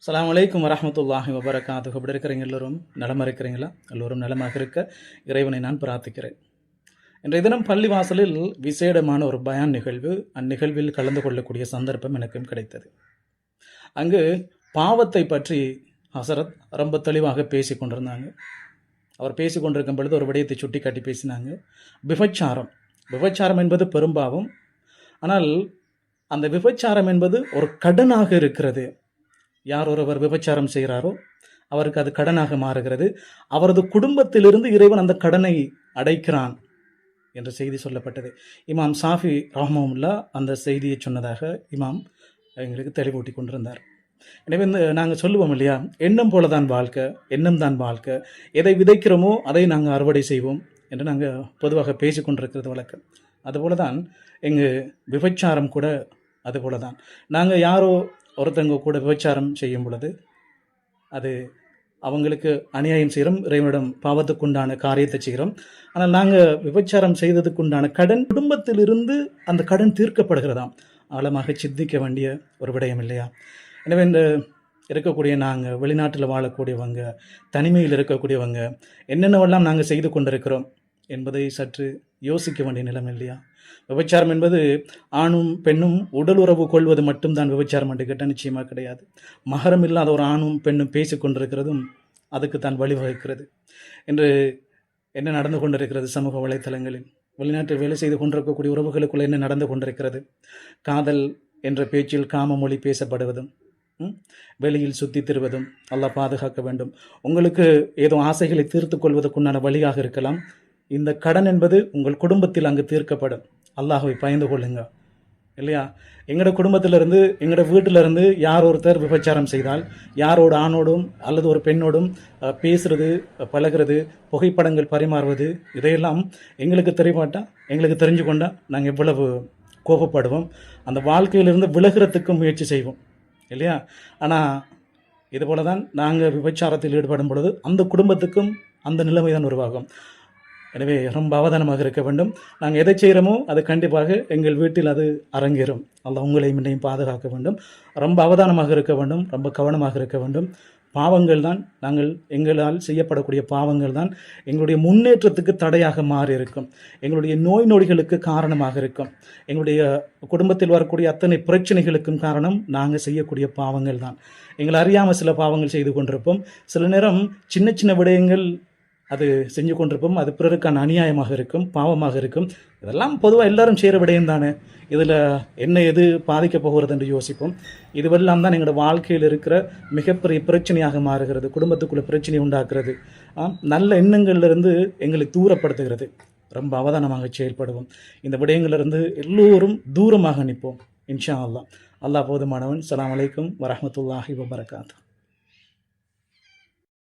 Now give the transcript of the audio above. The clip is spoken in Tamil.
அஸ்ஸலாமு அலைக்கும் வரஹ்மத்துல்லாஹி வபரகாத்துஹு. எப்படி இருக்கிறீங்க? எல்லோரும் நலமாக இருக்கிறீங்களா? எல்லோரும் நலமாக இருக்க இறைவனை நான் பிரார்த்திக்கிறேன். இன்றைய தினம் பள்ளிவாசலில் விசேடமான ஒரு பயான் நிகழ்வு, அந்நிகழ்வில் கலந்து கொள்ளக்கூடிய சந்தர்ப்பம் எனக்கும் கிடைத்தது. அங்கு பாவத்தை பற்றி ஹசரத் ரொம்ப தெளிவாக பேசி கொண்டிருந்தாங்க. அவர் பேசி கொண்டிருக்கும் பொழுது ஒரு விடயத்தை சுட்டி காட்டி பேசினாங்க. விபச்சாரம் என்பது பெரும்பாவம். ஆனால் அந்த விபச்சாரம் என்பது ஒரு கடனாக இருக்கிறது. யார் ஒருவர் விபச்சாரம் செய்கிறாரோ அவருக்கு அது கடனாக மாறுகிறது. அவரது குடும்பத்திலிருந்து இறைவன் அந்த கடனை அடைக்கிறான் என்ற செய்தி சொல்லப்பட்டது. இமாம் ஷாஃபி ரஹ்மத்துல்லாஹ் அந்த செய்தியை சொன்னதாக இமாம் எங்களுக்கு தெளிவூட்டி கொண்டிருந்தார். எனவே நாங்கள் சொல்லுவோம் இல்லையா, எண்ணம் போல தான் வாழ்க்கை, எண்ணம் தான் வாழ்க்கை, எதை விதைக்கிறோமோ அதை நாங்கள் அறுவடை செய்வோம் என்று நாங்கள் பொதுவாக பேசி கொண்டிருக்கிறது வழக்கம். அதுபோல தான் எங்கள் விபச்சாரம் கூட அதுபோல தான். நாங்கள் யாரோ ஒருத்தங்க கூட விபச்சாரம் செய்யும் பொழுது அது அவங்களுக்கு அநியாயம் செய்கிறோம், இறைவனிடம் பாவத்துக்குண்டான காரியத்தை செய்கிறோம். ஆனால் நாங்கள் விபச்சாரம் செய்ததுக்குண்டான கடன் குடும்பத்திலிருந்து அந்த கடன் தீர்க்கப்படுகிறதாம். ஆழமாக சிந்திக்க வேண்டிய ஒரு விடயம் இல்லையா? எனவே இந்த இருக்கக்கூடிய நாங்கள் வெளிநாட்டில் வாழக்கூடியவங்க, தனிமையில் இருக்கக்கூடியவங்க, என்னென்னவெல்லாம் நாங்கள் செய்து கொண்டிருக்கிறோம் என்பதை சற்று யோசிக்க வேண்டிய நிலைமை இல்லையா? விபச்சாரம் என்பது ஆணும் பெண்ணும் உடல் உறவு கொள்வது மட்டும்தான் விபச்சாரம் என்று கேட்டால் நிச்சயமாக கிடையாது. மகரம் இல்லாத ஒரு ஆணும் பெண்ணும் பேசி கொண்டிருக்கிறதும் அதுக்கு தான் வழிவகுக்கிறது. என்று என்ன நடந்து கொண்டிருக்கிறது சமூக வலைத்தளங்களில்? வெளிநாட்டில் வேலை செய்து கொண்டிருக்கக்கூடிய உறவுகளுக்குள்ள என்ன நடந்து கொண்டிருக்கிறது? காதல் என்ற பேச்சில் காம மொழி பேசப்படுவதும், வெளியில் சுற்றி திருவதும் அல்லாஹ் பாதுகாக்க வேண்டும். உங்களுக்கு ஏதோ ஆசைகளை தீர்த்து கொள்வதற்குண்டான வழியாக இருக்கலாம். இந்த கடன் என்பது உங்கள் குடும்பத்தில் அங்கு தீர்க்கப்படும். அல்லாஹ்வை பயந்து கொள்ளுங்க இல்லையா? எங்களோட குடும்பத்திலிருந்து, எங்களோட வீட்டிலிருந்து யார் ஒருத்தர் விபச்சாரம் செய்தால், யாரோட ஆணோடும் அல்லது ஒரு பெண்ணோடும் பேசுறது, பழகிறது, புகைப்படங்கள் பரிமாறுவது, இதையெல்லாம் எங்களுக்கு தெரியமாட்டா, எங்களுக்கு தெரிஞ்சு கொண்டா நாங்கள் எவ்வளவு கோபப்படுவோம். அந்த வாழ்க்கையிலிருந்து விலகிறதுக்கு முயற்சி செய்வோம் இல்லையா? ஆனால் இதுபோல தான் நாங்கள் விபச்சாரத்தில் ஈடுபடும் பொழுது அந்த குடும்பத்துக்கும் அந்த நிலைமை தான் உருவாகும். எனவே ரொம்ப அவதானமாக இருக்க வேண்டும். நாங்கள் எதை செய்கிறோமோ அது கண்டிப்பாக எங்கள் வீட்டில் அது அரங்கேறும். அல்லாஹ் உங்களையும் என்னையும் பாதுகாக்க வேண்டும். ரொம்ப அவதானமாக இருக்க வேண்டும், ரொம்ப கவனமாக இருக்க வேண்டும். பாவங்கள் தான், எங்களால் செய்யப்படக்கூடிய பாவங்கள் தான் எங்களுடைய முன்னேற்றத்துக்கு தடையாக மாறி இருக்கும், எங்களுடைய நோய் நொடிகளுக்கு காரணமாக இருக்கும், எங்களுடைய குடும்பத்தில் வரக்கூடிய அத்தனை பிரச்சனைகளுக்கும் காரணம் நாங்கள் செய்யக்கூடிய பாவங்கள் தான். எங்களை அறியாமல் சில பாவங்கள் செய்து கொண்டிருப்போம். சில நேரம் சின்ன சின்ன விடயங்கள் அது செஞ்சு கொண்டிருப்போம். அது பிறருக்கான அநியாயமாக இருக்கும், பாவமாக இருக்கும். இதெல்லாம் பொதுவாக எல்லாரும் செய்கிற விடயம் தானே. இதில் என்ன எது பாதிக்கப் போகிறது என்று யோசிப்போம். இதுவெல்லாம் தான் எங்களோட வாழ்க்கையில் இருக்கிற மிகப்பெரிய பிரச்சனையாக மாறுகிறது, குடும்பத்துக்குள்ள பிரச்சனை உண்டாக்குறது, நல்ல எண்ணங்கள்லேருந்து எங்களை தூரப்படுத்துகிறது. ரொம்ப அவதானமாக செயல்படுவோம். இந்த விடயங்களிலிருந்து எல்லோரும் தூரமாக நிற்போம் இன்ஷா அல்லாஹ். அல்லாஹ் போதுமானவன். அஸ்ஸலாமு அலைக்கும் வரஹ்மத்துல்லாஹி வபரகாத்துஹு.